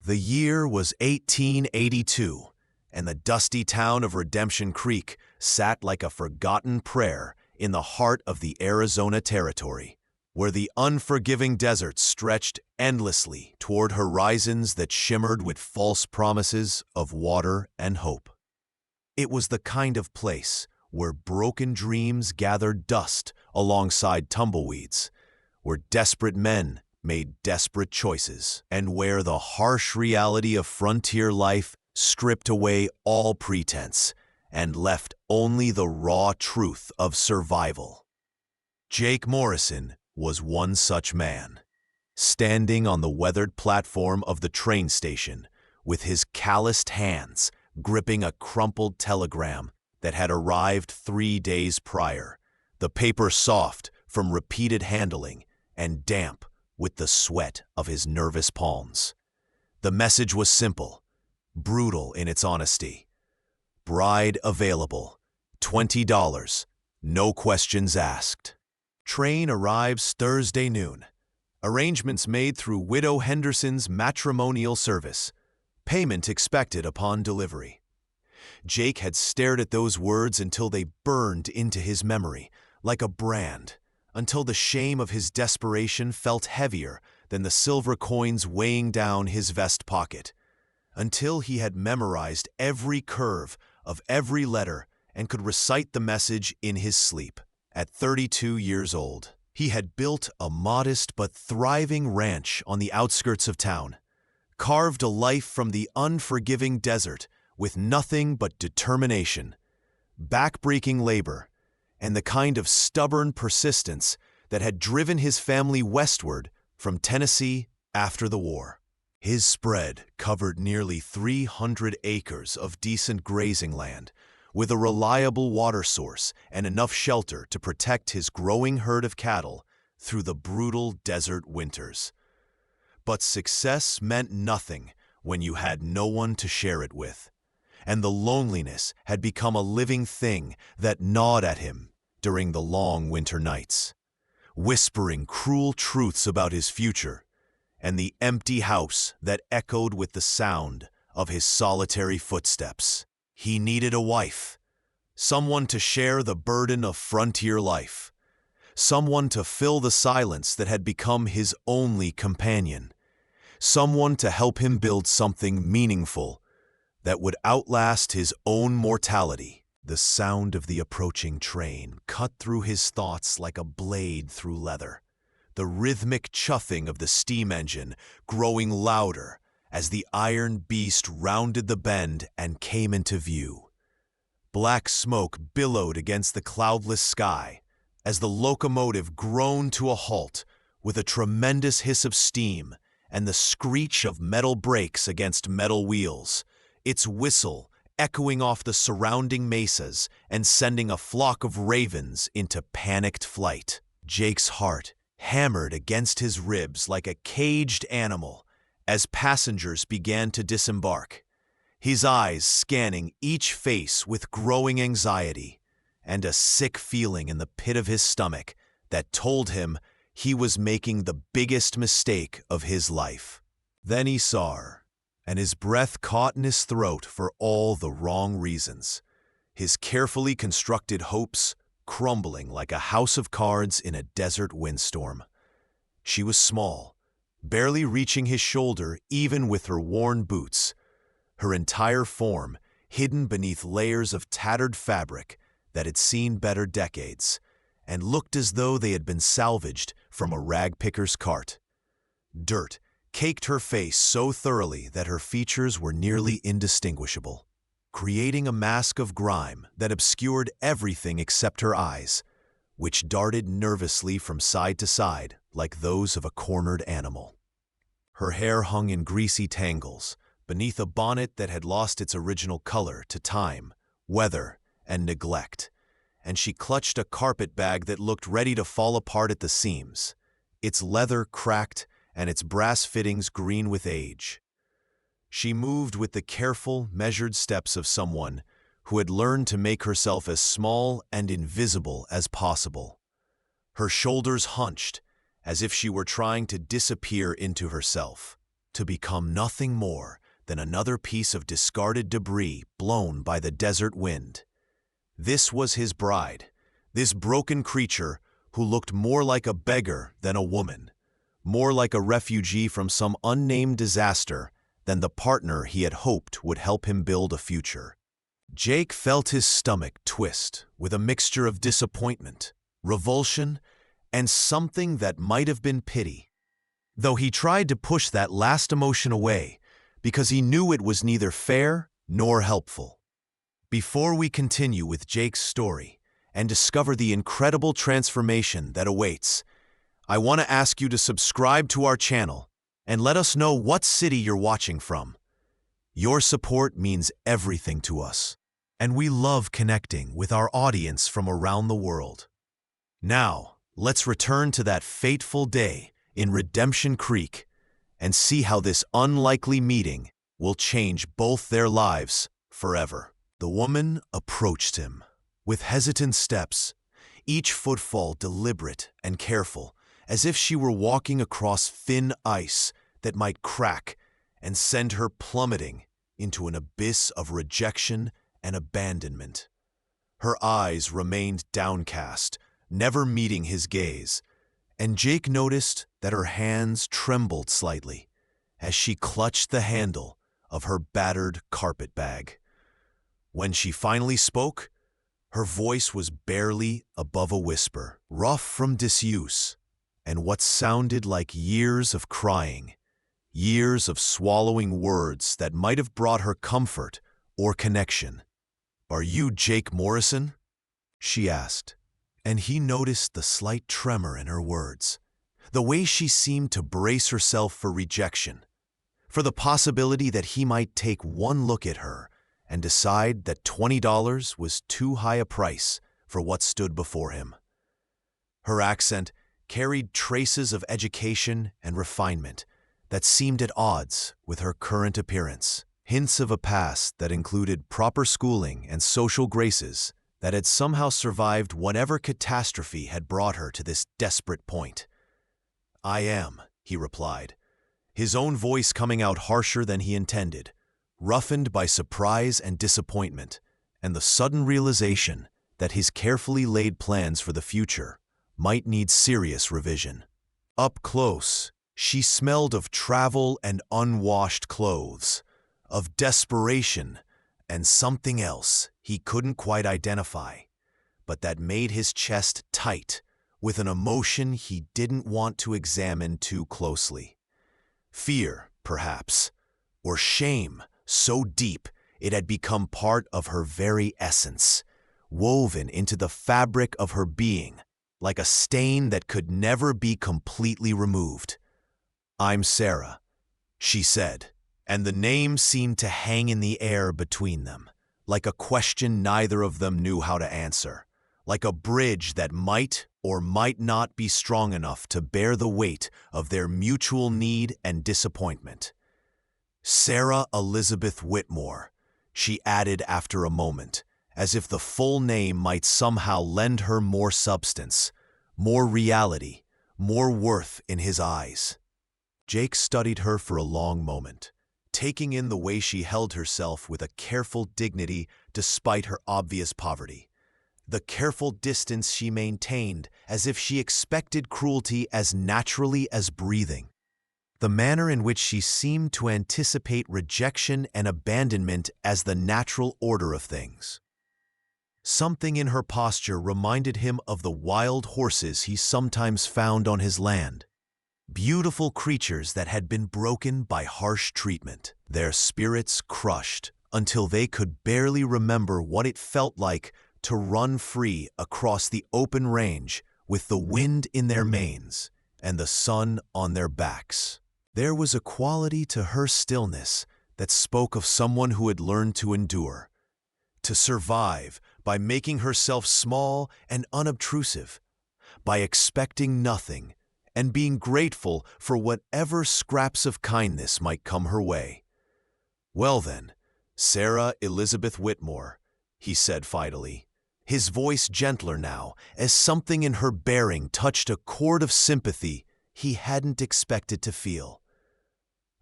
The year was 1882, and the dusty town of Redemption Creek sat like a forgotten prayer in the heart of the Arizona Territory, where the unforgiving desert stretched endlessly toward horizons that shimmered with false promises of water and hope. It was the kind of place where broken dreams gathered dust alongside tumbleweeds, where desperate men made desperate choices, and where the harsh reality of frontier life stripped away all pretense and left only the raw truth of survival. Jake Morrison was one such man, standing on the weathered platform of the train station with his calloused hands gripping a crumpled telegram that had arrived 3 days prior, the paper soft from repeated handling and damp with the sweat of his nervous palms. The message was simple, brutal in its honesty. Bride available, $20, no questions asked. Train arrives Thursday noon. Arrangements made through Widow Henderson's matrimonial service. Payment expected upon delivery. Jake had stared at those words until they burned into his memory, like a brand, until the shame of his desperation felt heavier than the silver coins weighing down his vest pocket, until he had memorized every curve of every letter and could recite the message in his sleep. At 32 years old, he had built a modest but thriving ranch on the outskirts of town, carved a life from the unforgiving desert with nothing but determination, backbreaking labor, and the kind of stubborn persistence that had driven his family westward from Tennessee after the war. His spread covered nearly 300 acres of decent grazing land, with a reliable water source and enough shelter to protect his growing herd of cattle through the brutal desert winters. But success meant nothing when you had no one to share it with, and the loneliness had become a living thing that gnawed at him during the long winter nights, whispering cruel truths about his future and the empty house that echoed with the sound of his solitary footsteps. He needed a wife, someone to share the burden of frontier life, someone to fill the silence that had become his only companion, someone to help him build something meaningful that would outlast his own mortality. The sound of the approaching train cut through his thoughts like a blade through leather, the rhythmic chuffing of the steam engine growing louder as the iron beast rounded the bend and came into view. Black smoke billowed against the cloudless sky as the locomotive groaned to a halt with a tremendous hiss of steam and the screech of metal brakes against metal wheels, its whistle echoing off the surrounding mesas and sending a flock of ravens into panicked flight. Jake's heart hammered against his ribs like a caged animal as passengers began to disembark, his eyes scanning each face with growing anxiety and a sick feeling in the pit of his stomach that told him he was making the biggest mistake of his life. Then he saw her, and his breath caught in his throat for all the wrong reasons, his carefully constructed hopes crumbling like a house of cards in a desert windstorm. She was small, barely reaching his shoulder even with her worn boots, her entire form hidden beneath layers of tattered fabric that had seen better decades and looked as though they had been salvaged from a rag picker's cart. Dirt caked her face so thoroughly that her features were nearly indistinguishable, creating a mask of grime that obscured everything except her eyes, which darted nervously from side to side like those of a cornered animal. Her hair hung in greasy tangles beneath a bonnet that had lost its original color to time, weather, and neglect, and she clutched a carpet bag that looked ready to fall apart at the seams, its leather cracked and its brass fittings green with age. She moved with the careful, measured steps of someone who had learned to make herself as small and invisible as possible. Her shoulders hunched, as if she were trying to disappear into herself, to become nothing more than another piece of discarded debris blown by the desert wind. This was his bride, this broken creature who looked more like a beggar than a woman, more like a refugee from some unnamed disaster than the partner he had hoped would help him build a future. Jake felt his stomach twist with a mixture of disappointment, revulsion, and something that might have been pity, though he tried to push that last emotion away because he knew it was neither fair nor helpful. Before we continue with Jake's story and discover the incredible transformation that awaits, I want to ask you to subscribe to our channel and let us know what city you're watching from. Your support means everything to us, and we love connecting with our audience from around the world. Now, let's return to that fateful day in Redemption Creek and see how this unlikely meeting will change both their lives forever. The woman approached him with hesitant steps, each footfall deliberate and careful, as if she were walking across thin ice that might crack and send her plummeting into an abyss of rejection and abandonment. Her eyes remained downcast, never meeting his gaze, and Jake noticed that her hands trembled slightly as she clutched the handle of her battered carpet bag. When she finally spoke, her voice was barely above a whisper, rough from disuse, and what sounded like years of crying, years of swallowing words that might have brought her comfort or connection. "Are you Jake Morrison?" she asked, and he noticed the slight tremor in her words, the way she seemed to brace herself for rejection, for the possibility that he might take one look at her and decide that $20 was too high a price for what stood before him. Her accent carried traces of education and refinement that seemed at odds with her current appearance, hints of a past that included proper schooling and social graces that had somehow survived whatever catastrophe had brought her to this desperate point. "I am," he replied, his own voice coming out harsher than he intended, roughened by surprise and disappointment, and the sudden realization that his carefully laid plans for the future might need serious revision. Up close, she smelled of travel and unwashed clothes, of desperation and something else he couldn't quite identify, but that made his chest tight with an emotion he didn't want to examine too closely. Fear, perhaps, or shame so deep it had become part of her very essence, woven into the fabric of her being, like a stain that could never be completely removed. "I'm Sarah," she said, and the name seemed to hang in the air between them, like a question neither of them knew how to answer, like a bridge that might or might not be strong enough to bear the weight of their mutual need and disappointment. "Sarah Elizabeth Whitmore," she added after a moment, as if the full name might somehow lend her more substance, more reality, more worth in his eyes. Jake studied her for a long moment, taking in the way she held herself with a careful dignity despite her obvious poverty, the careful distance she maintained as if she expected cruelty as naturally as breathing, the manner in which she seemed to anticipate rejection and abandonment as the natural order of things. Something in her posture reminded him of the wild horses he sometimes found on his land, beautiful creatures that had been broken by harsh treatment, their spirits crushed until they could barely remember what it felt like to run free across the open range with the wind in their manes and the sun on their backs. There was a quality to her stillness that spoke of someone who had learned to endure, to survive by making herself small and unobtrusive, by expecting nothing and being grateful for whatever scraps of kindness might come her way. "Well then, Sarah Elizabeth Whitmore," he said finally, his voice gentler now, as something in her bearing touched a chord of sympathy he hadn't expected to feel.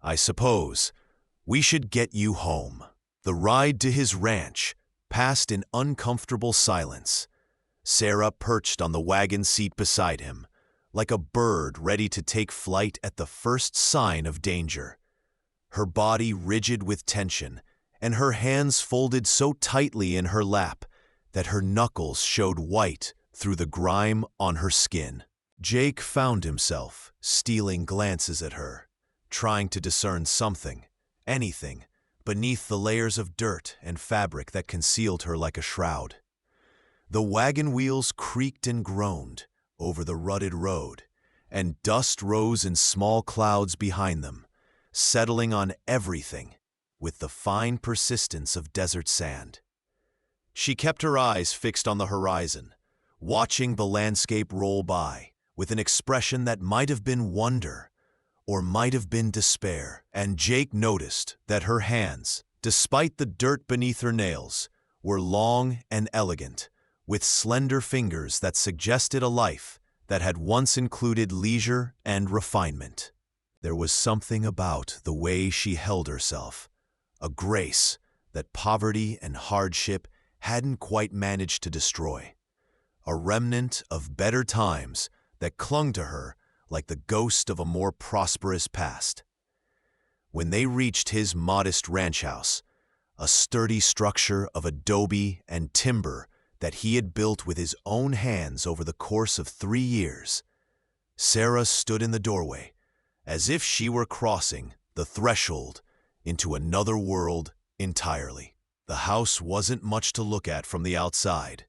I suppose we should get you home." The ride to his ranch passed in uncomfortable silence. Sarah perched on the wagon seat beside him, like a bird ready to take flight at the first sign of danger. Her body rigid with tension, and her hands folded so tightly in her lap that her knuckles showed white through the grime on her skin. Jake found himself stealing glances at her, trying to discern something, anything, beneath the layers of dirt and fabric that concealed her like a shroud. The wagon wheels creaked and groaned over the rutted road, and dust rose in small clouds behind them, settling on everything with the fine persistence of desert sand. She kept her eyes fixed on the horizon, watching the landscape roll by with an expression that might have been wonder or might have been despair. And Jake noticed that her hands, despite the dirt beneath her nails, were long and elegant, with slender fingers that suggested a life that had once included leisure and refinement. There was something about the way she held herself, a grace that poverty and hardship hadn't quite managed to destroy, a remnant of better times that clung to her like the ghost of a more prosperous past. When they reached his modest ranch house, a sturdy structure of adobe and timber that he had built with his own hands over the course of 3 years, Sarah stood in the doorway, as if she were crossing the threshold into another world entirely. The house wasn't much to look at from the outside,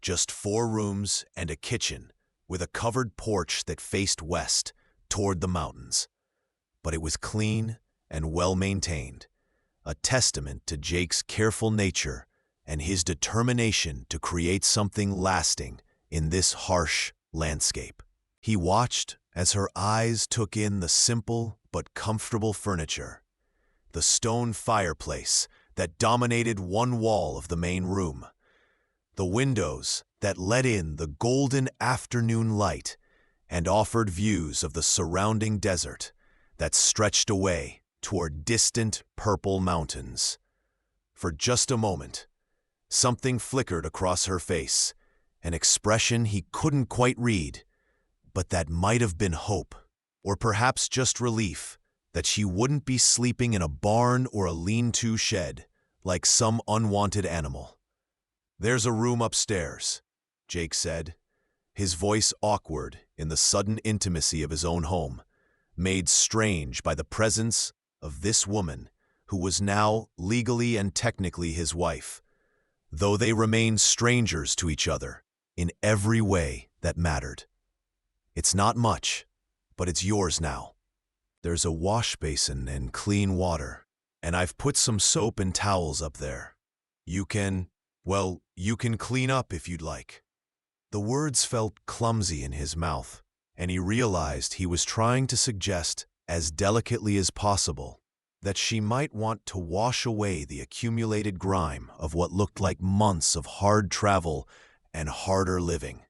just 4 rooms and a kitchen with a covered porch that faced west toward the mountains. But it was clean and well-maintained, a testament to Jake's careful nature and his determination to create something lasting in this harsh landscape. He watched as her eyes took in the simple but comfortable furniture, the stone fireplace that dominated one wall of the main room, the windows that let in the golden afternoon light and offered views of the surrounding desert that stretched away toward distant purple mountains. For just a moment, something flickered across her face, an expression he couldn't quite read, but that might have been hope, or perhaps just relief that she wouldn't be sleeping in a barn or a lean-to shed like some unwanted animal. "There's a room upstairs," Jake said, his voice awkward in the sudden intimacy of his own home, made strange by the presence of this woman who was now legally and technically his wife, though they remained strangers to each other in every way that mattered. "It's not much, but it's yours now. There's a wash basin and clean water, and I've put some soap and towels up there. You can clean up if you'd like." The words felt clumsy in his mouth, and he realized he was trying to suggest, as delicately as possible, that she might want to wash away the accumulated grime of what looked like months of hard travel and harder living.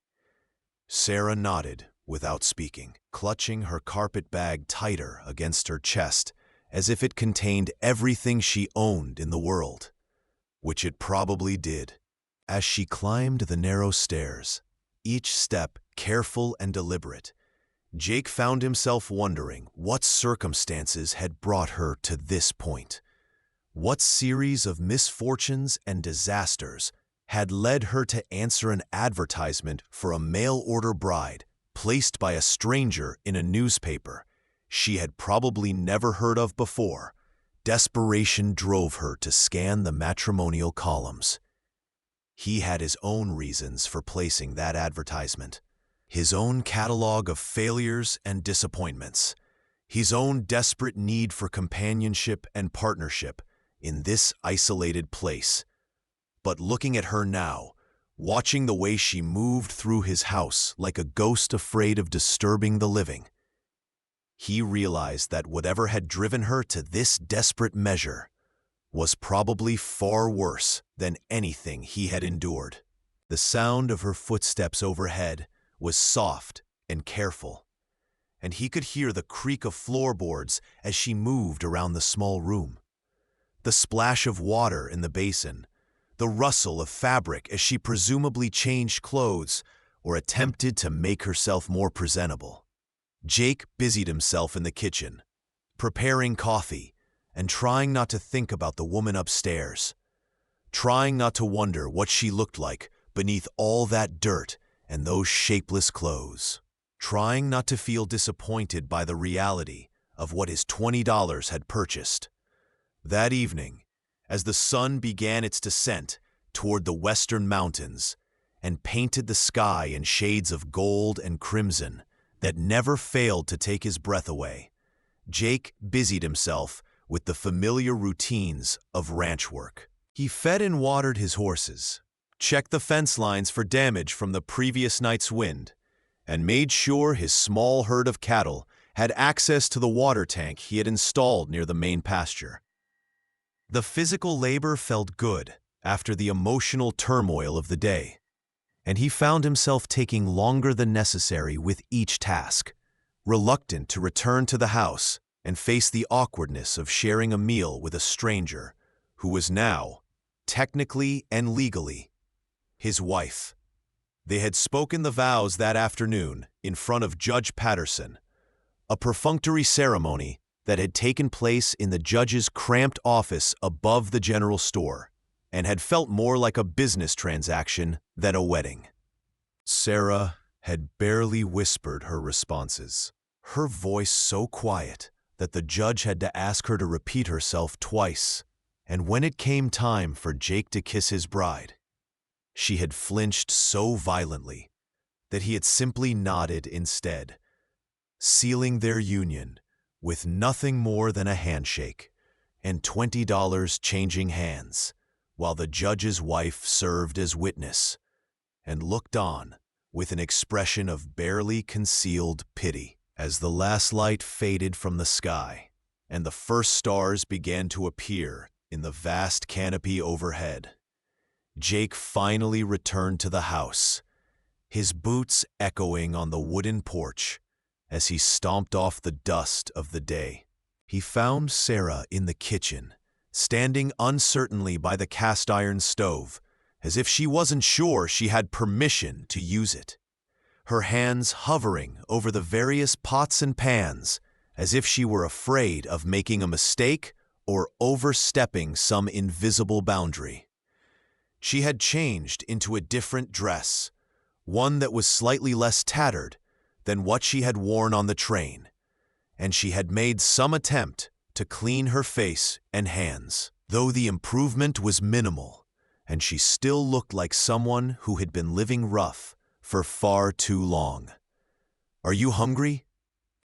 Sarah nodded without speaking, clutching her carpet bag tighter against her chest as if it contained everything she owned in the world, which it probably did. As she climbed the narrow stairs, each step careful and deliberate, Jake found himself wondering what circumstances had brought her to this point. What series of misfortunes and disasters had led her to answer an advertisement for a mail-order bride placed by a stranger in a newspaper she had probably never heard of before? Desperation drove her to scan the matrimonial columns. He had his own reasons for placing that advertisement, his own catalog of failures and disappointments, his own desperate need for companionship and partnership in this isolated place. But looking at her now, watching the way she moved through his house like a ghost afraid of disturbing the living, he realized that whatever had driven her to this desperate measure was probably far worse than anything he had endured. The sound of her footsteps overhead was soft and careful, and he could hear the creak of floorboards as she moved around the small room. The splash of water in the basin, the rustle of fabric as she presumably changed clothes or attempted to make herself more presentable. Jake busied himself in the kitchen, preparing coffee and trying not to think about the woman upstairs, trying not to wonder what she looked like beneath all that dirt and those shapeless clothes, trying not to feel disappointed by the reality of what his $20 had purchased. That evening, as the sun began its descent toward the western mountains and painted the sky in shades of gold and crimson that never failed to take his breath away, Jake busied himself with the familiar routines of ranch work. He fed and watered his horses, checked the fence lines for damage from the previous night's wind, and made sure his small herd of cattle had access to the water tank he had installed near the main pasture. The physical labor felt good after the emotional turmoil of the day, and he found himself taking longer than necessary with each task, reluctant to return to the house and face the awkwardness of sharing a meal with a stranger who was now, technically and legally, his wife. They had spoken the vows that afternoon in front of Judge Patterson, a perfunctory ceremony that had taken place in the judge's cramped office above the general store and had felt more like a business transaction than a wedding. Sarah had barely whispered her responses, her voice so quiet that the judge had to ask her to repeat herself twice, and when it came time for Jake to kiss his bride, she had flinched so violently that he had simply nodded instead, sealing their union with nothing more than a handshake and $20 changing hands, while the judge's wife served as witness and looked on with an expression of barely concealed pity. As the last light faded from the sky and the first stars began to appear in the vast canopy overhead, Jake finally returned to the house, his boots echoing on the wooden porch as he stomped off the dust of the day. He found Sarah in the kitchen, standing uncertainly by the cast-iron stove, as if she wasn't sure she had permission to use it, her hands hovering over the various pots and pans as if she were afraid of making a mistake or overstepping some invisible boundary. She had changed into a different dress, one that was slightly less tattered than what she had worn on the train, and she had made some attempt to clean her face and hands, though the improvement was minimal, and she still looked like someone who had been living rough for far too long. "Are you hungry?"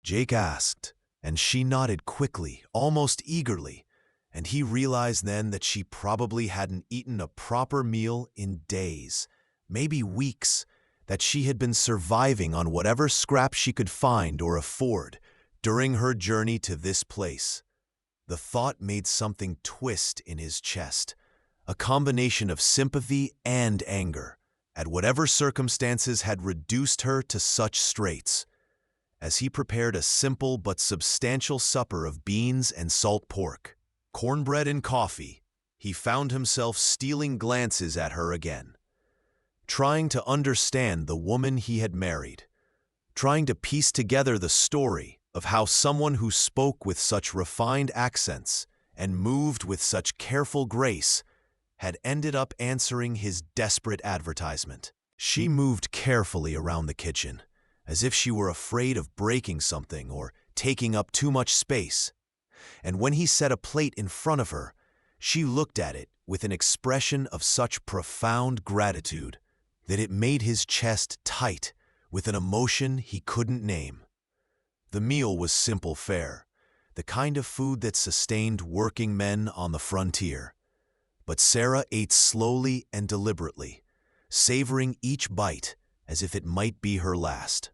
Jake asked, and she nodded quickly, almost eagerly, and he realized then that she probably hadn't eaten a proper meal in days, maybe weeks, that she had been surviving on whatever scraps she could find or afford during her journey to this place. The thought made something twist in his chest, a combination of sympathy and anger at whatever circumstances had reduced her to such straits. As he prepared a simple but substantial supper of beans and salt pork, cornbread and coffee, he found himself stealing glances at her again, trying to understand the woman he had married, trying to piece together the story of how someone who spoke with such refined accents and moved with such careful grace had ended up answering his desperate advertisement. She moved carefully around the kitchen, as if she were afraid of breaking something or taking up too much space, and when he set a plate in front of her, she looked at it with an expression of such profound gratitude that it made his chest tight with an emotion he couldn't name. The meal was simple fare, the kind of food that sustained working men on the frontier. But Sarah ate slowly and deliberately, savoring each bite as if it might be her last,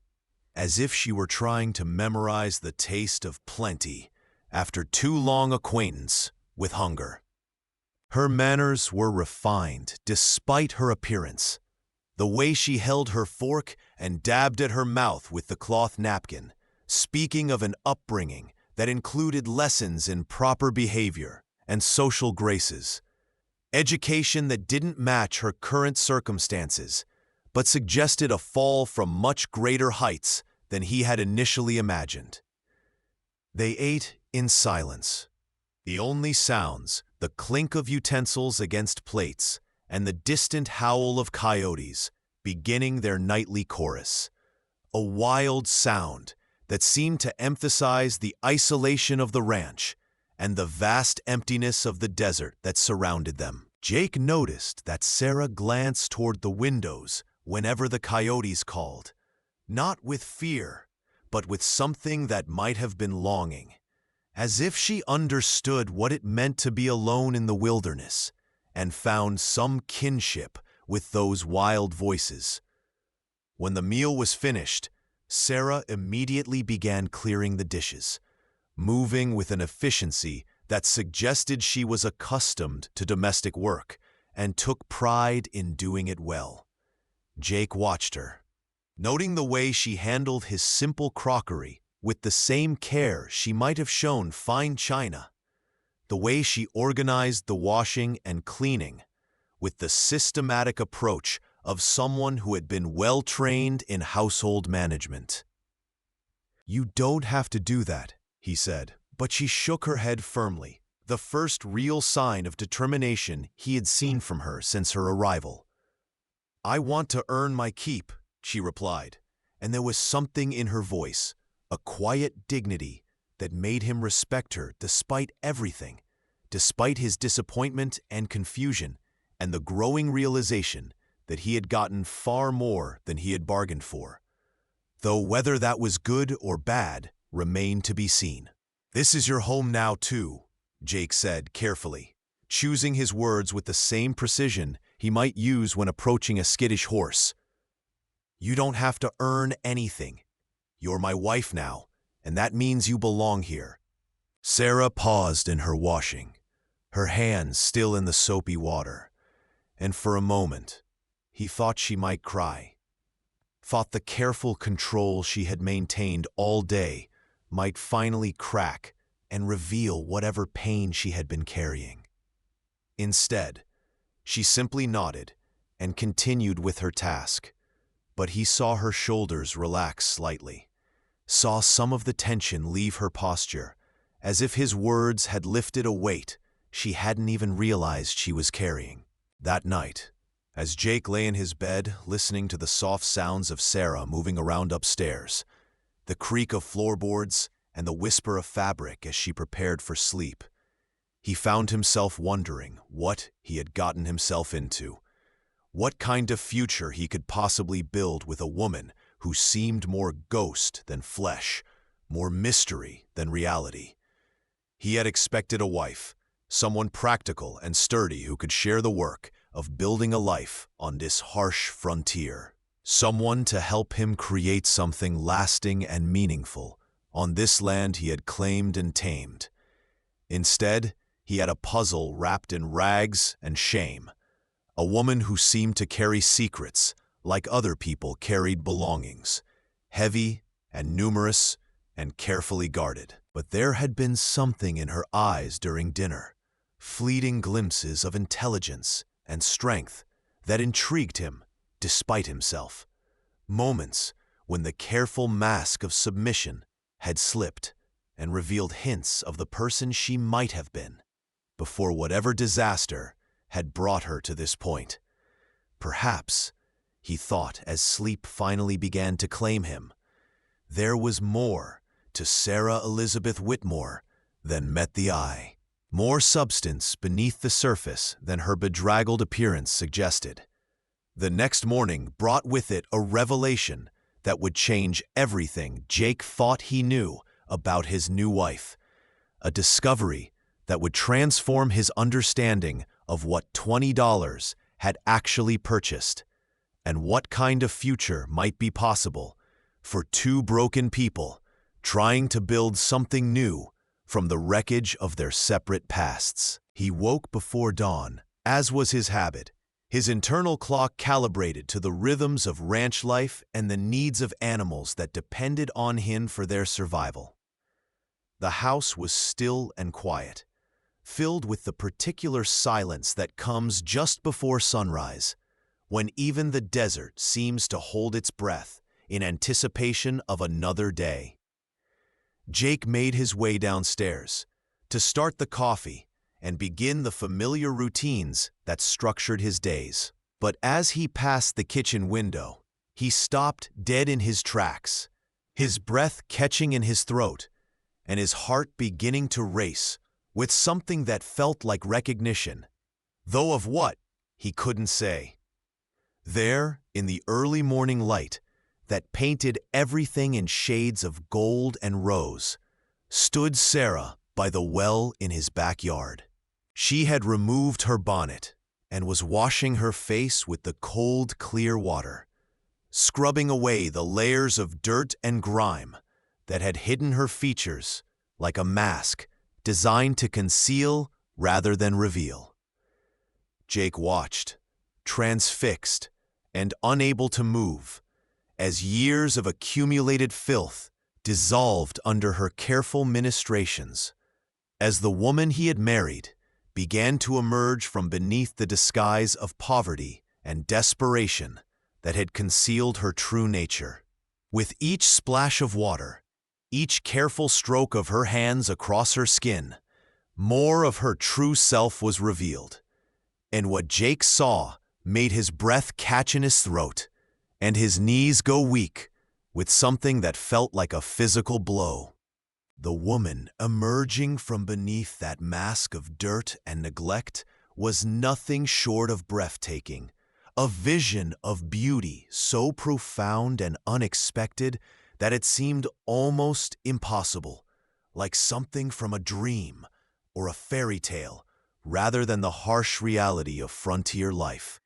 as if she were trying to memorize the taste of plenty after too long acquaintance with hunger. Her manners were refined despite her appearance. The way she held her fork and dabbed at her mouth with the cloth napkin, speaking of an upbringing that included lessons in proper behavior and social graces. Education that didn't match her current circumstances, but suggested a fall from much greater heights than he had initially imagined. They ate in silence. The only sounds, the clink of utensils against plates, and the distant howl of coyotes beginning their nightly chorus. A wild sound that seemed to emphasize the isolation of the ranch and the vast emptiness of the desert that surrounded them. Jake noticed that Sarah glanced toward the windows whenever the coyotes called, not with fear, but with something that might have been longing, as if she understood what it meant to be alone in the wilderness and found some kinship with those wild voices. When the meal was finished, Sarah immediately began clearing the dishes, moving with an efficiency that suggested she was accustomed to domestic work and took pride in doing it well. Jake watched her, noting the way she handled his simple crockery with the same care she might have shown fine china, the way she organized the washing and cleaning with the systematic approach of someone who had been well-trained in household management. "You don't have to do that," he said, but she shook her head firmly, the first real sign of determination he had seen from her since her arrival. "I want to earn my keep," she replied, and there was something in her voice, a quiet dignity that made him respect her despite everything, despite his disappointment and confusion, and the growing realization that he had gotten far more than he had bargained for, though whether that was good or bad remained to be seen. "This is your home now, too," Jake said carefully, choosing his words with the same precision he might use when approaching a skittish horse. "You don't have to earn anything. You're my wife now, and that means you belong here." Sarah paused in her washing, her hands still in the soapy water, and for a moment he thought she might cry, thought the careful control she had maintained all day might finally crack and reveal whatever pain she had been carrying. Instead, she simply nodded and continued with her task, but he saw her shoulders relax slightly, saw some of the tension leave her posture, as if his words had lifted a weight she hadn't even realized she was carrying. That night, as Jake lay in his bed listening to the soft sounds of Sarah moving around upstairs, the creak of floorboards and the whisper of fabric as she prepared for sleep, he found himself wondering what he had gotten himself into, what kind of future he could possibly build with a woman who seemed more ghost than flesh, more mystery than reality. He had expected a wife, someone practical and sturdy who could share the work of building a life on this harsh frontier, someone to help him create something lasting and meaningful on this land he had claimed and tamed. Instead, he had a puzzle wrapped in rags and shame, a woman who seemed to carry secrets like other people carried belongings, heavy and numerous and carefully guarded. But there had been something in her eyes during dinner, fleeting glimpses of intelligence and strength that intrigued him despite himself, moments when the careful mask of submission had slipped and revealed hints of the person she might have been before whatever disaster had brought her to this point. Perhaps, he thought as sleep finally began to claim him, there was more to Sarah Elizabeth Whitmore than met the eye, more substance beneath the surface than her bedraggled appearance suggested. The next morning brought with it a revelation that would change everything Jake thought he knew about his new wife, a discovery that would transform his understanding of what $20 had actually purchased, and what kind of future might be possible for two broken people trying to build something new from the wreckage of their separate pasts. He woke before dawn, as was his habit, his internal clock calibrated to the rhythms of ranch life and the needs of animals that depended on him for their survival. The house was still and quiet, filled with the particular silence that comes just before sunrise, when even the desert seems to hold its breath in anticipation of another day. Jake made his way downstairs to start the coffee and begin the familiar routines that structured his days. But as he passed the kitchen window, he stopped dead in his tracks, his breath catching in his throat and his heart beginning to race with something that felt like recognition, though of what, he couldn't say. There, in the early morning light that painted everything in shades of gold and rose, stood Sarah by the well in his backyard. She had removed her bonnet and was washing her face with the cold, clear water, scrubbing away the layers of dirt and grime that had hidden her features like a mask designed to conceal rather than reveal. Jake watched, transfixed and unable to move, as years of accumulated filth dissolved under her careful ministrations, as the woman he had married began to emerge from beneath the disguise of poverty and desperation that had concealed her true nature. With each splash of water, each careful stroke of her hands across her skin, more of her true self was revealed, and what Jake saw made his breath catch in his throat and his knees go weak with something that felt like a physical blow. The woman emerging from beneath that mask of dirt and neglect was nothing short of breathtaking, a vision of beauty so profound and unexpected that it seemed almost impossible, like something from a dream or a fairy tale, rather than the harsh reality of frontier life.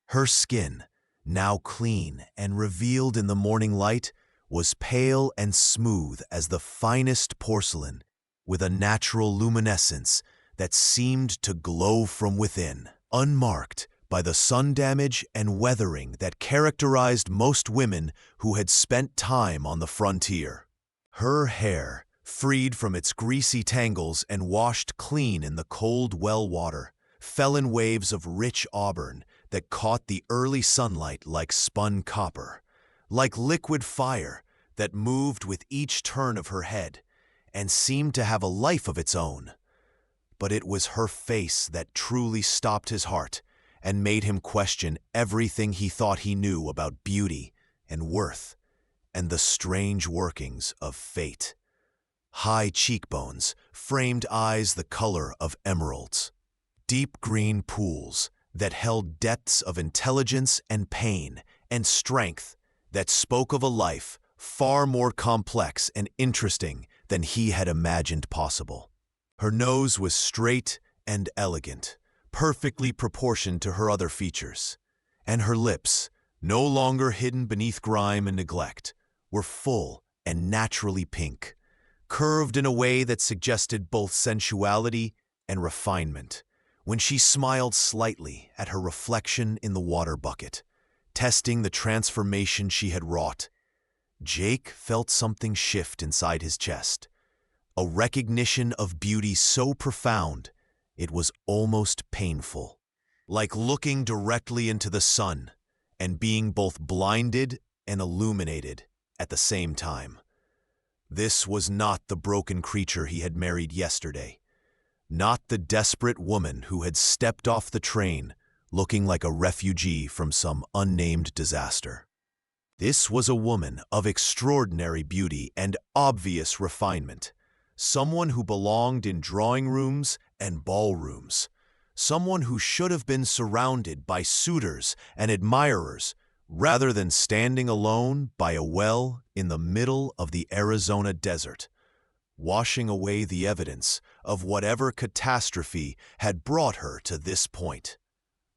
Her skin, now clean and revealed in the morning light, was pale and smooth as the finest porcelain, with a natural luminescence that seemed to glow from within, unmarked by the sun damage and weathering that characterized most women who had spent time on the frontier. Her hair, freed from its greasy tangles and washed clean in the cold well water, fell in waves of rich auburn that caught the early sunlight like spun copper, like liquid fire that moved with each turn of her head and seemed to have a life of its own. But it was her face that truly stopped his heart and made him question everything he thought he knew about beauty and worth and the strange workings of fate. High cheekbones, framed eyes the color of emeralds, deep green pools that held depths of intelligence and pain and strength that spoke of a life far more complex and interesting than he had imagined possible. Her nose was straight and elegant, perfectly proportioned to her other features, and her lips, no longer hidden beneath grime and neglect, were full and naturally pink, curved in a way that suggested both sensuality and refinement, when she smiled slightly at her reflection in the water bucket, testing the transformation she had wrought. Jake felt something shift inside his chest, a recognition of beauty so profound it was almost painful, like looking directly into the sun and being both blinded and illuminated at the same time. This was not the broken creature he had married yesterday, not the desperate woman who had stepped off the train looking like a refugee from some unnamed disaster. This was a woman of extraordinary beauty and obvious refinement, someone who belonged in drawing rooms and ballrooms, someone who should have been surrounded by suitors and admirers rather than standing alone by a well in the middle of the Arizona desert, washing away the evidence of whatever catastrophe had brought her to this point.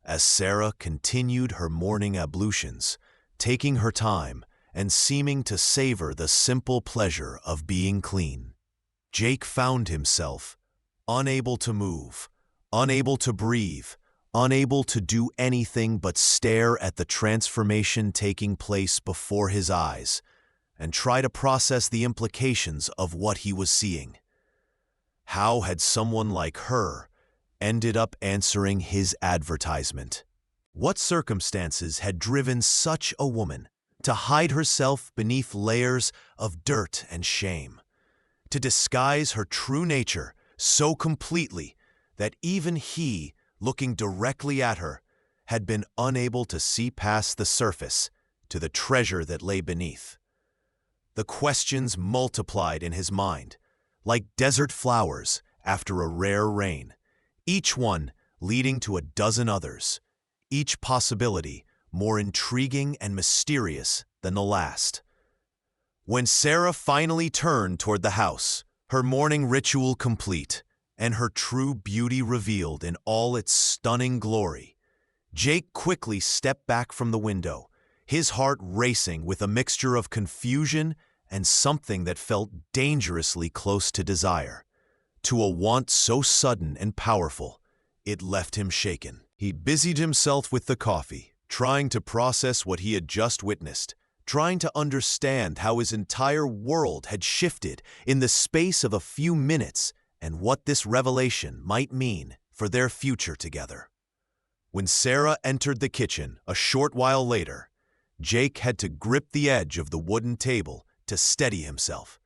As Sarah continued her morning ablutions, taking her time and seeming to savor the simple pleasure of being clean, Jake found himself unable to move, unable to breathe, unable to do anything but stare at the transformation taking place before his eyes and try to process the implications of what he was seeing. How had someone like her ended up answering his advertisement? What circumstances had driven such a woman to hide herself beneath layers of dirt and shame, to disguise her true nature so completely that even he, looking directly at her, had been unable to see past the surface to the treasure that lay beneath? The questions multiplied in his mind, like desert flowers after a rare rain, each one leading to a dozen others, each possibility more intriguing and mysterious than the last. When Sarah finally turned toward the house, her morning ritual complete, and her true beauty revealed in all its stunning glory, Jake quickly stepped back from the window, his heart racing with a mixture of confusion and something that felt dangerously close to desire. To a want so sudden and powerful, it left him shaken. He busied himself with the coffee, trying to process what he had just witnessed, trying to understand how his entire world had shifted in the space of a few minutes and what this revelation might mean for their future together. When Sarah entered the kitchen a short while later, Jake had to grip the edge of the wooden table to steady himself,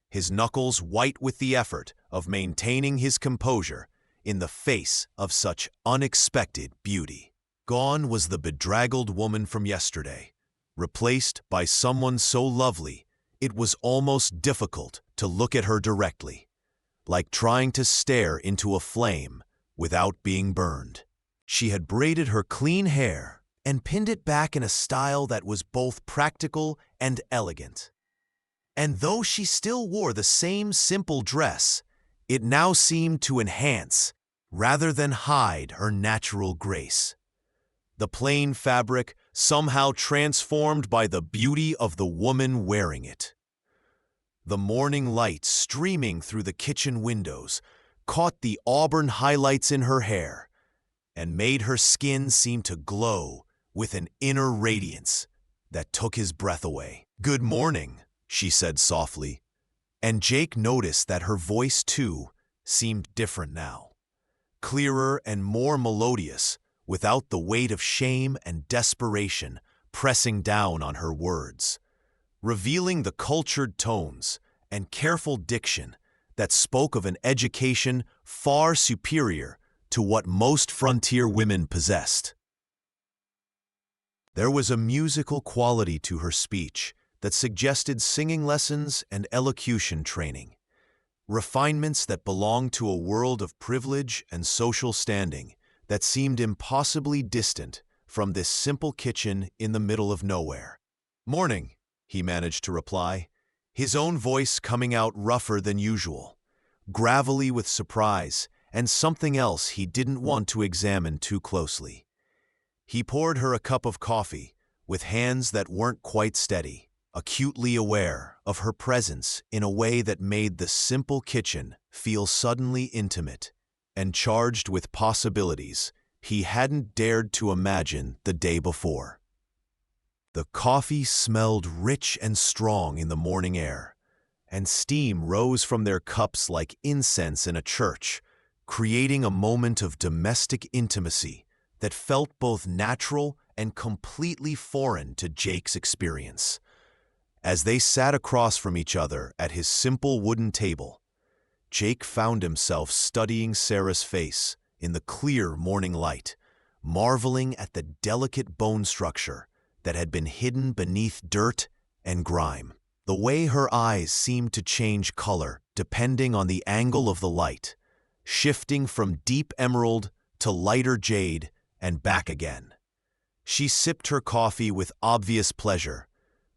his knuckles white with the effort of maintaining his composure in the face of such unexpected beauty. Gone was the bedraggled woman from yesterday, replaced by someone so lovely it was almost difficult to look at her directly, like trying to stare into a flame without being burned. She had braided her clean hair and pinned it back in a style that was both practical and elegant. And though she still wore the same simple dress, it now seemed to enhance rather than hide her natural grace. The plain fabric somehow transformed by the beauty of the woman wearing it. The morning light streaming through the kitchen windows caught the auburn highlights in her hair and made her skin seem to glow with an inner radiance that took his breath away. "Good morning," she said softly, and Jake noticed that her voice, too, seemed different now, clearer and more melodious, without the weight of shame and desperation pressing down on her words, revealing the cultured tones and careful diction that spoke of an education far superior to what most frontier women possessed. There was a musical quality to her speech that suggested singing lessons and elocution training, refinements that belonged to a world of privilege and social standing that seemed impossibly distant from this simple kitchen in the middle of nowhere. "Morning," he managed to reply, his own voice coming out rougher than usual, gravelly with surprise and something else he didn't want to examine too closely. He poured her a cup of coffee with hands that weren't quite steady, acutely aware of her presence in a way that made the simple kitchen feel suddenly intimate and charged with possibilities he hadn't dared to imagine the day before. The coffee smelled rich and strong in the morning air, and steam rose from their cups like incense in a church, creating a moment of domestic intimacy that felt both natural and completely foreign to Jake's experience. As they sat across from each other at his simple wooden table, Jake found himself studying Sarah's face in the clear morning light, marveling at the delicate bone structure that had been hidden beneath dirt and grime. The way her eyes seemed to change color depending on the angle of the light, shifting from deep emerald to lighter jade and back again. She sipped her coffee with obvious pleasure,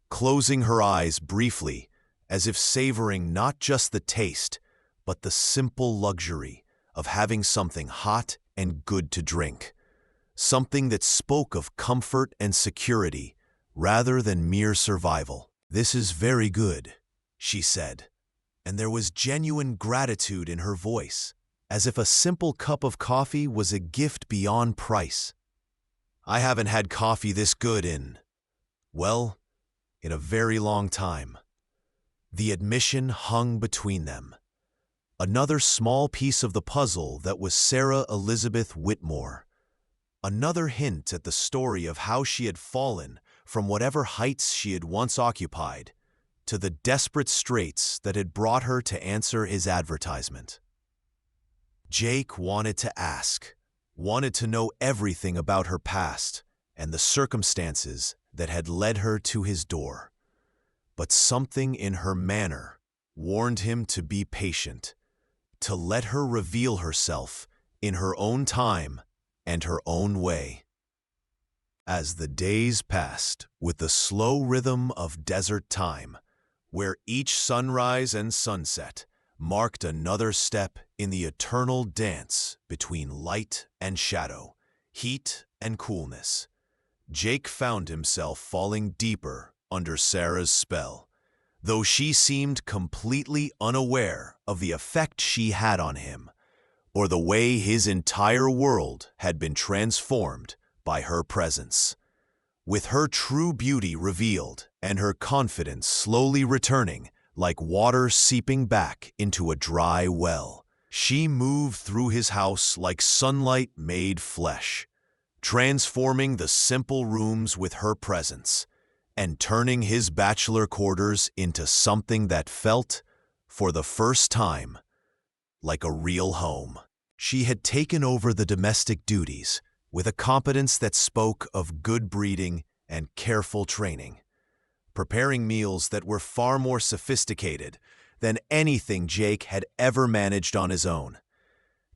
closing her eyes briefly as if savoring not just the taste, but the simple luxury of having something hot and good to drink, something that spoke of comfort and security rather than mere survival. "This is very good," she said, and there was genuine gratitude in her voice, as if a simple cup of coffee was a gift beyond price. "I haven't had coffee this good well, in a very long time." The admission hung between them. Another small piece of the puzzle that was Sarah Elizabeth Whitmore. Another hint at the story of how she had fallen from whatever heights she had once occupied to the desperate straits that had brought her to answer his advertisement. Jake wanted to ask, wanted to know everything about her past and the circumstances that had led her to his door. But something in her manner warned him to be patient, to let her reveal herself in her own time and her own way. As the days passed with the slow rhythm of desert time, where each sunrise and sunset marked another step in the eternal dance between light and shadow, heat and coolness, Jake found himself falling deeper under Sarah's spell, though she seemed completely unaware of the effect she had on him, or the way his entire world had been transformed by her presence. With her true beauty revealed and her confidence slowly returning like water seeping back into a dry well, she moved through his house like sunlight made flesh, transforming the simple rooms with her presence and turning his bachelor quarters into something that felt, for the first time, like a real home. She had taken over the domestic duties with a competence that spoke of good breeding and careful training, preparing meals that were far more sophisticated than anything Jake had ever managed on his own,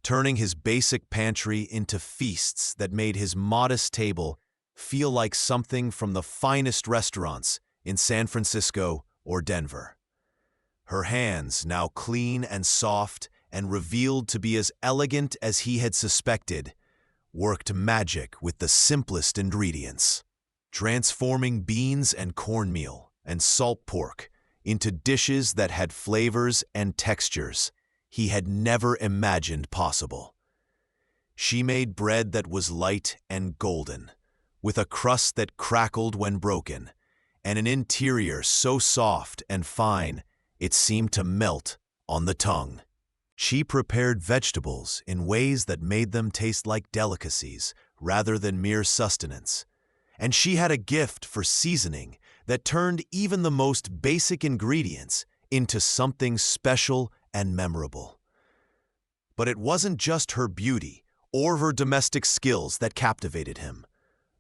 turning his basic pantry into feasts that made his modest table feel like something from the finest restaurants in San Francisco or Denver. Her hands, now clean and soft and revealed to be as elegant as he had suspected, worked magic with the simplest ingredients, transforming beans and cornmeal and salt pork into dishes that had flavors and textures he had never imagined possible. She made bread that was light and golden, with a crust that crackled when broken, and an interior so soft and fine it seemed to melt on the tongue. She prepared vegetables in ways that made them taste like delicacies rather than mere sustenance, and she had a gift for seasoning that turned even the most basic ingredients into something special and memorable. But it wasn't just her beauty or her domestic skills that captivated him,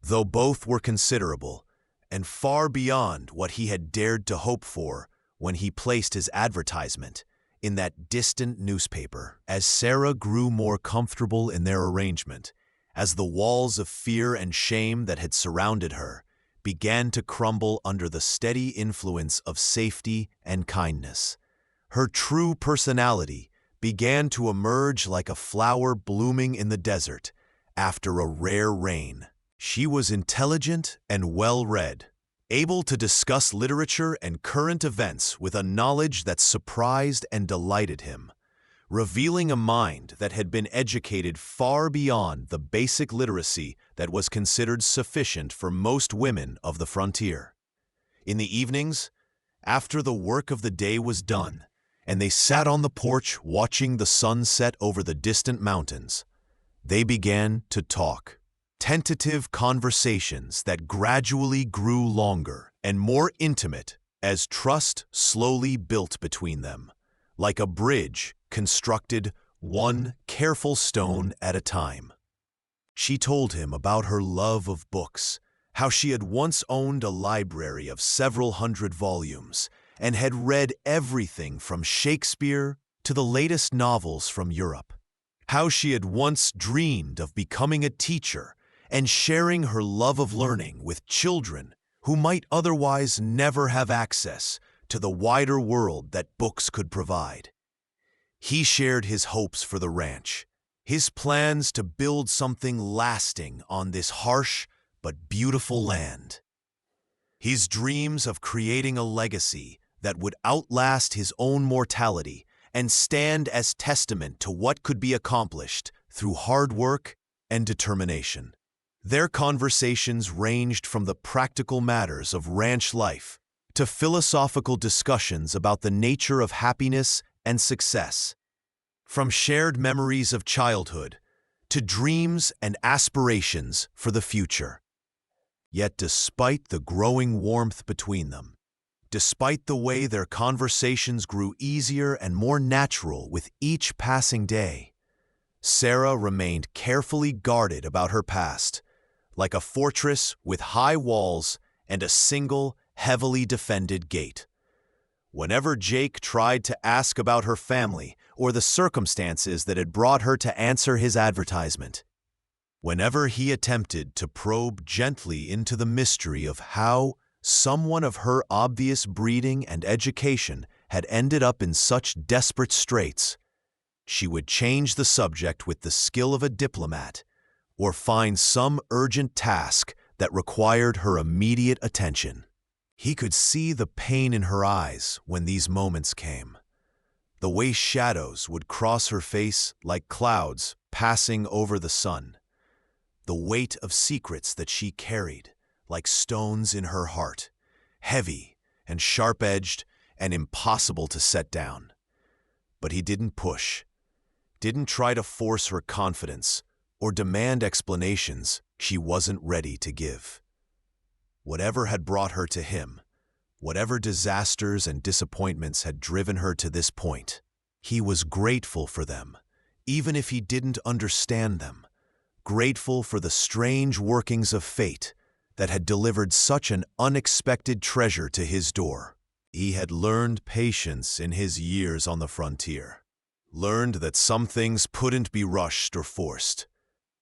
though both were considerable and far beyond what he had dared to hope for when he placed his advertisement in that distant newspaper. As Sarah grew more comfortable in their arrangement, as the walls of fear and shame that had surrounded her began to crumble under the steady influence of safety and kindness, her true personality began to emerge like a flower blooming in the desert after a rare rain. She was intelligent and well-read, able to discuss literature and current events with a knowledge that surprised and delighted him, revealing a mind that had been educated far beyond the basic literacy that was considered sufficient for most women of the frontier. In the evenings, after the work of the day was done, and they sat on the porch watching the sun set over the distant mountains, they began to talk. Tentative conversations that gradually grew longer and more intimate as trust slowly built between them, like a bridge constructed one careful stone at a time. She told him about her love of books, how she had once owned a library of several hundred volumes and had read everything from Shakespeare to the latest novels from Europe, how she had once dreamed of becoming a teacher and sharing her love of learning with children who might otherwise never have access to the wider world that books could provide. He shared his hopes for the ranch, his plans to build something lasting on this harsh but beautiful land, his dreams of creating a legacy that would outlast his own mortality and stand as testament to what could be accomplished through hard work and determination. Their conversations ranged from the practical matters of ranch life to philosophical discussions about the nature of happiness and success, from shared memories of childhood to dreams and aspirations for the future. Yet despite the growing warmth between them, despite the way their conversations grew easier and more natural with each passing day, Sarah remained carefully guarded about her past, like a fortress with high walls and a single, heavily defended gate. Whenever Jake tried to ask about her family or the circumstances that had brought her to answer his advertisement, whenever he attempted to probe gently into the mystery of how someone of her obvious breeding and education had ended up in such desperate straits, she would change the subject with the skill of a diplomat or find some urgent task that required her immediate attention. He could see the pain in her eyes when these moments came, the way shadows would cross her face like clouds passing over the sun, the weight of secrets that she carried like stones in her heart, heavy and sharp-edged and impossible to set down. But he didn't push, didn't try to force her confidence or demand explanations she wasn't ready to give. Whatever had brought her to him, whatever disasters and disappointments had driven her to this point, he was grateful for them, even if he didn't understand them, grateful for the strange workings of fate that had delivered such an unexpected treasure to his door. He had learned patience in his years on the frontier, learned that some things couldn't be rushed or forced,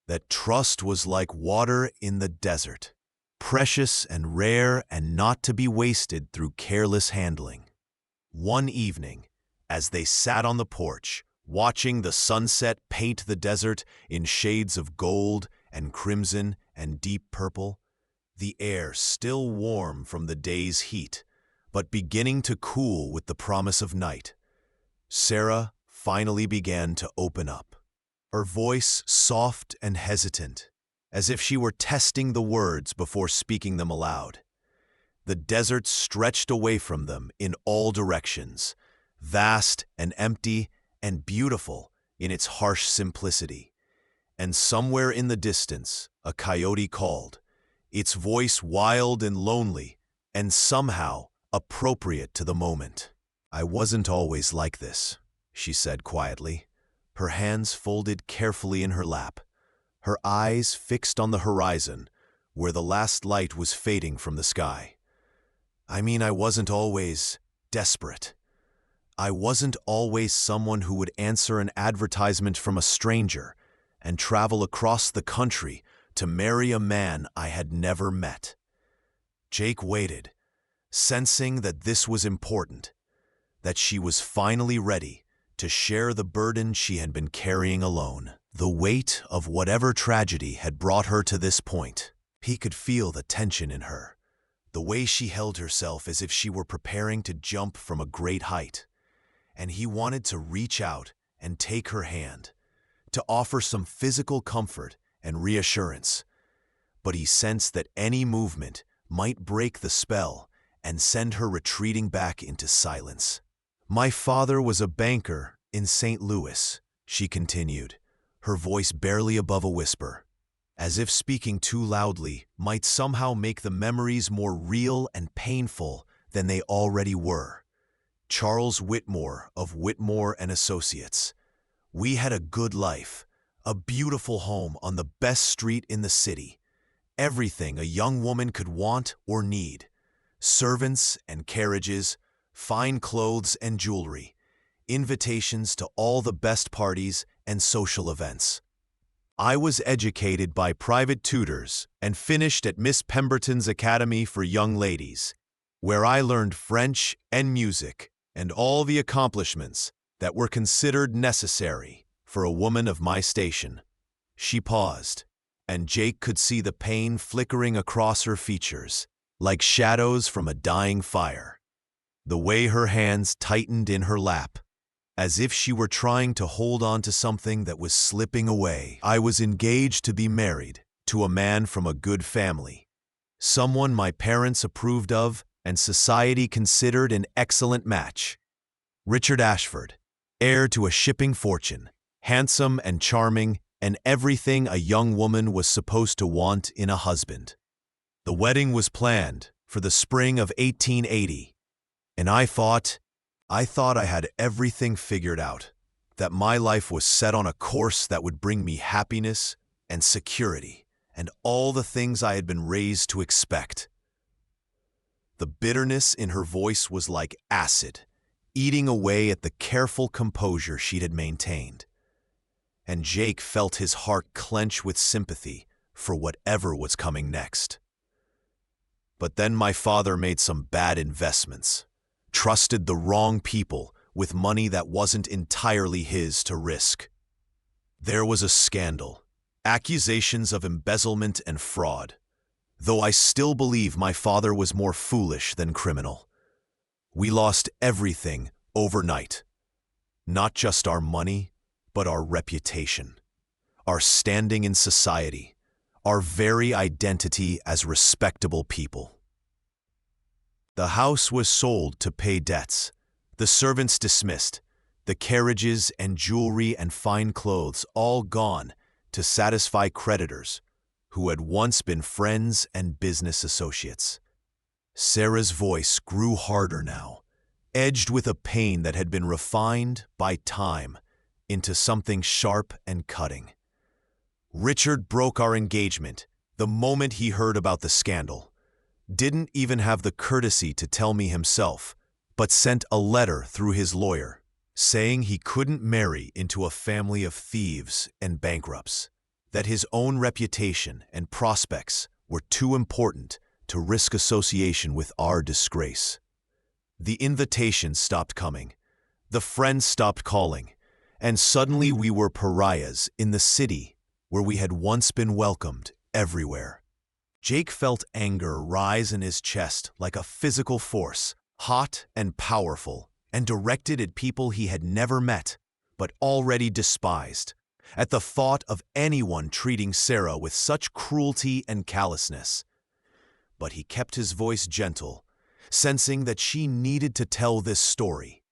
that trust was like water in the desert, precious and rare and not to be wasted through careless handling. One evening, as they sat on the porch, watching the sunset paint the desert in shades of gold and crimson and deep purple, the air still warm from the day's heat, but beginning to cool with the promise of night, Sarah finally began to open up, her voice soft and hesitant, as if she were testing the words before speaking them aloud. The desert stretched away from them in all directions, vast and empty and beautiful in its harsh simplicity. And somewhere in the distance, a coyote called, its voice wild and lonely, and somehow appropriate to the moment. "I wasn't always like this," she said quietly, her hands folded carefully in her lap, her eyes fixed on the horizon, where the last light was fading from the sky. "I mean, I wasn't always desperate. I wasn't always someone who would answer an advertisement from a stranger and travel across the country to marry a man I had never met." Jake waited, sensing that this was important, that she was finally ready to share the burden she had been carrying alone, the weight of whatever tragedy had brought her to this point. He could feel the tension in her, the way she held herself as if she were preparing to jump from a great height, and he wanted to reach out and take her hand, to offer some physical comfort and reassurance. But he sensed that any movement might break the spell and send her retreating back into silence. "My father was a banker in St. Louis," she continued, her voice barely above a whisper, as if speaking too loudly might somehow make the memories more real and painful than they already were. "Charles Whitmore of Whitmore and Associates. We had a good life, a beautiful home on the best street in the city, everything a young woman could want or need, servants and carriages, fine clothes and jewelry, invitations to all the best parties and social events. I was educated by private tutors and finished at Miss Pemberton's Academy for Young Ladies, where I learned French and music and all the accomplishments that were considered necessary for a woman of my station." She paused, and Jake could see the pain flickering across her features, like shadows from a dying fire, the way her hands tightened in her lap, as if she were trying to hold on to something that was slipping away. I was engaged to be married to a man from a good family, someone my parents approved of and society considered an excellent match. Richard Ashford, heir to a shipping fortune, handsome and charming, and everything a young woman was supposed to want in a husband. The wedding was planned for the spring of 1880, and I thought I had everything figured out, that my life was set on a course that would bring me happiness and security and all the things I had been raised to expect. The bitterness in her voice was like acid, eating away at the careful composure she had maintained. And Jake felt his heart clench with sympathy for whatever was coming next. But then my father made some bad investments, trusted the wrong people with money that wasn't entirely his to risk. There was a scandal, accusations of embezzlement and fraud, though I still believe my father was more foolish than criminal. We lost everything overnight, not just our money, but our reputation, our standing in society, our very identity as respectable people. The house was sold to pay debts, the servants dismissed, the carriages and jewelry and fine clothes all gone to satisfy creditors who had once been friends and business associates. Sarah's voice grew harder now, edged with a pain that had been refined by time into something sharp and cutting. Richard broke our engagement the moment he heard about the scandal, didn't even have the courtesy to tell me himself, but sent a letter through his lawyer, saying he couldn't marry into a family of thieves and bankrupts, that his own reputation and prospects were too important to risk association with our disgrace. The invitations stopped coming, the friends stopped calling, and suddenly we were pariahs in the city where we had once been welcomed everywhere. Jake felt anger rise in his chest like a physical force, hot and powerful, and directed at people he had never met, but already despised, at the thought of anyone treating Sarah with such cruelty and callousness. But he kept his voice gentle, sensing that she needed to tell this story,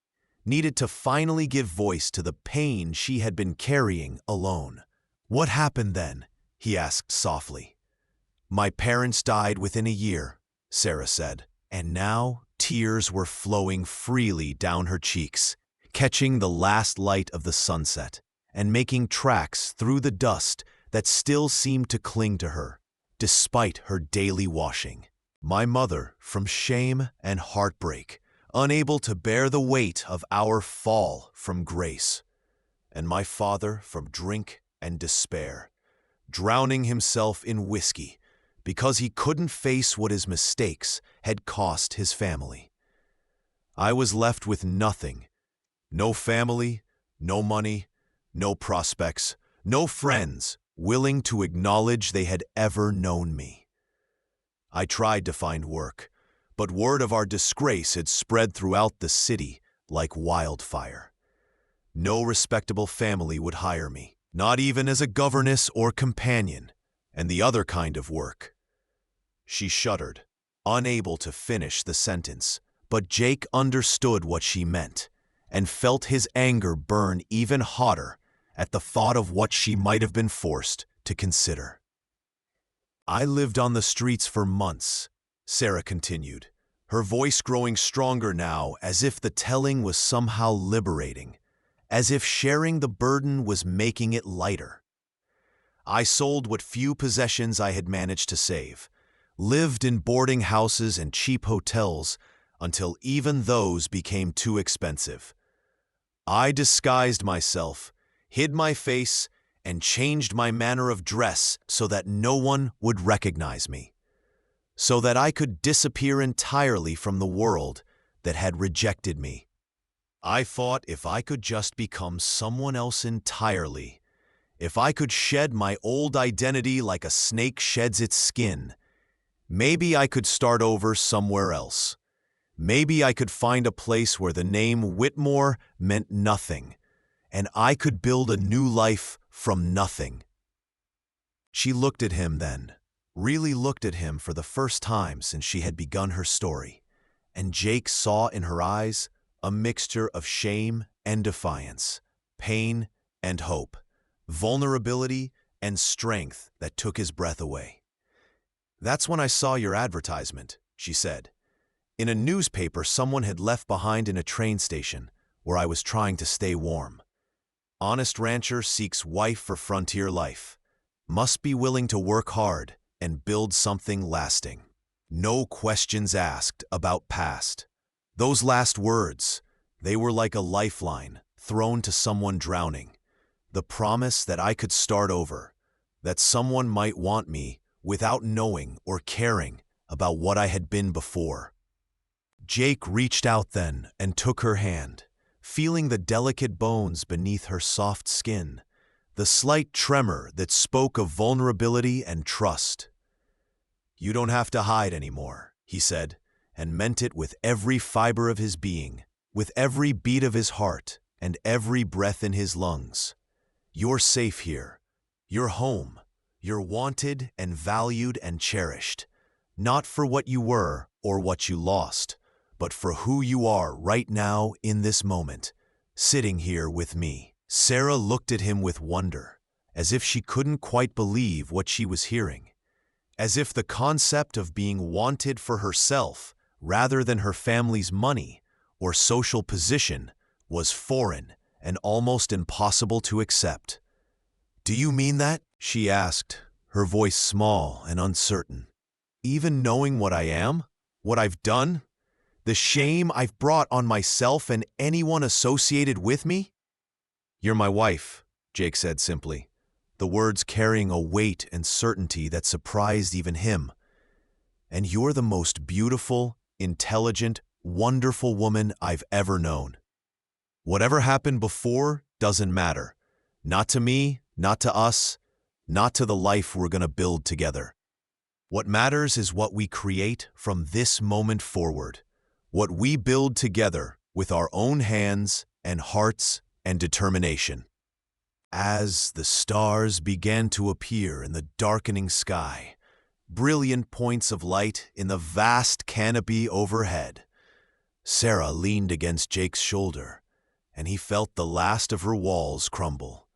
needed to finally give voice to the pain she had been carrying alone. "What happened then?" he asked softly. "My parents died within a year," Sarah said, and now tears were flowing freely down her cheeks, catching the last light of the sunset and making tracks through the dust that still seemed to cling to her, despite her daily washing. "My mother, from shame and heartbreak, unable to bear the weight of our fall from grace, and my father from drink and despair, drowning himself in whiskey because he couldn't face what his mistakes had cost his family. I was left with nothing, no family, no money, no prospects, no friends willing to acknowledge they had ever known me. I tried to find work, but word of our disgrace had spread throughout the city like wildfire. No respectable family would hire me, not even as a governess or companion, and the other kind of work." She shuddered, unable to finish the sentence, but Jake understood what she meant and felt his anger burn even hotter at the thought of what she might have been forced to consider. "I lived on the streets for months," Sarah continued, her voice growing stronger now, as if the telling was somehow liberating, as if sharing the burden was making it lighter. "I sold what few possessions I had managed to save, lived in boarding houses and cheap hotels until even those became too expensive. I disguised myself, hid my face, and changed my manner of dress so that no one would recognize me, so that I could disappear entirely from the world that had rejected me. I thought if I could just become someone else entirely, if I could shed my old identity like a snake sheds its skin, maybe I could start over somewhere else. Maybe I could find a place where the name Whitmore meant nothing, and I could build a new life from nothing. She looked at him then, really looked at him for the first time since she had begun her story, and Jake saw in her eyes a mixture of shame and defiance, pain and hope, vulnerability and strength that took his breath away. "That's when I saw your advertisement," she said. "In a newspaper someone had left behind in a train station where I was trying to stay warm. Honest rancher seeks wife for frontier life. Must be willing to work hard and build something lasting. No questions asked about past." Those last words, they were like a lifeline thrown to someone drowning. The promise that I could start over, that someone might want me without knowing or caring about what I had been before. Jake reached out then and took her hand, feeling the delicate bones beneath her soft skin, the slight tremor that spoke of vulnerability and trust. "You don't have to hide anymore," he said, and meant it with every fiber of his being, with every beat of his heart and every breath in his lungs. "You're safe here. You're home. You're wanted and valued and cherished, not for what you were or what you lost, but for who you are right now in this moment, sitting here with me." Sarah looked at him with wonder, as if she couldn't quite believe what she was hearing, as if the concept of being wanted for herself rather than her family's money or social position was foreign and almost impossible to accept. "Do you mean that?" she asked, her voice small and uncertain. "Even knowing what I am, what I've done, the shame I've brought on myself and anyone associated with me?" "You're my wife," Jake said simply, the words carrying a weight and certainty that surprised even him. "And you're the most beautiful, intelligent, wonderful woman I've ever known. Whatever happened before doesn't matter. Not to me, not to us, not to the life we're going to build together. What matters is what we create from this moment forward, what we build together with our own hands and hearts and determination." As the stars began to appear in the darkening sky, brilliant points of light in the vast canopy overhead, Sarah leaned against Jake's shoulder, and he felt the last of her walls crumble,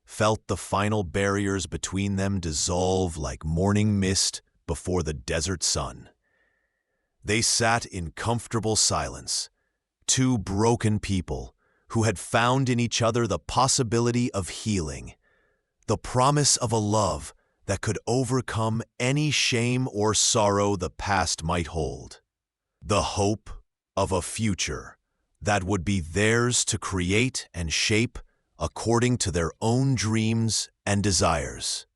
felt the final barriers between them dissolve like morning mist before the desert sun. They sat in comfortable silence, two broken people who had found in each other the possibility of healing, the promise of a love that could overcome any shame or sorrow the past might hold, the hope of a future that would be theirs to create and shape according to their own dreams and desires.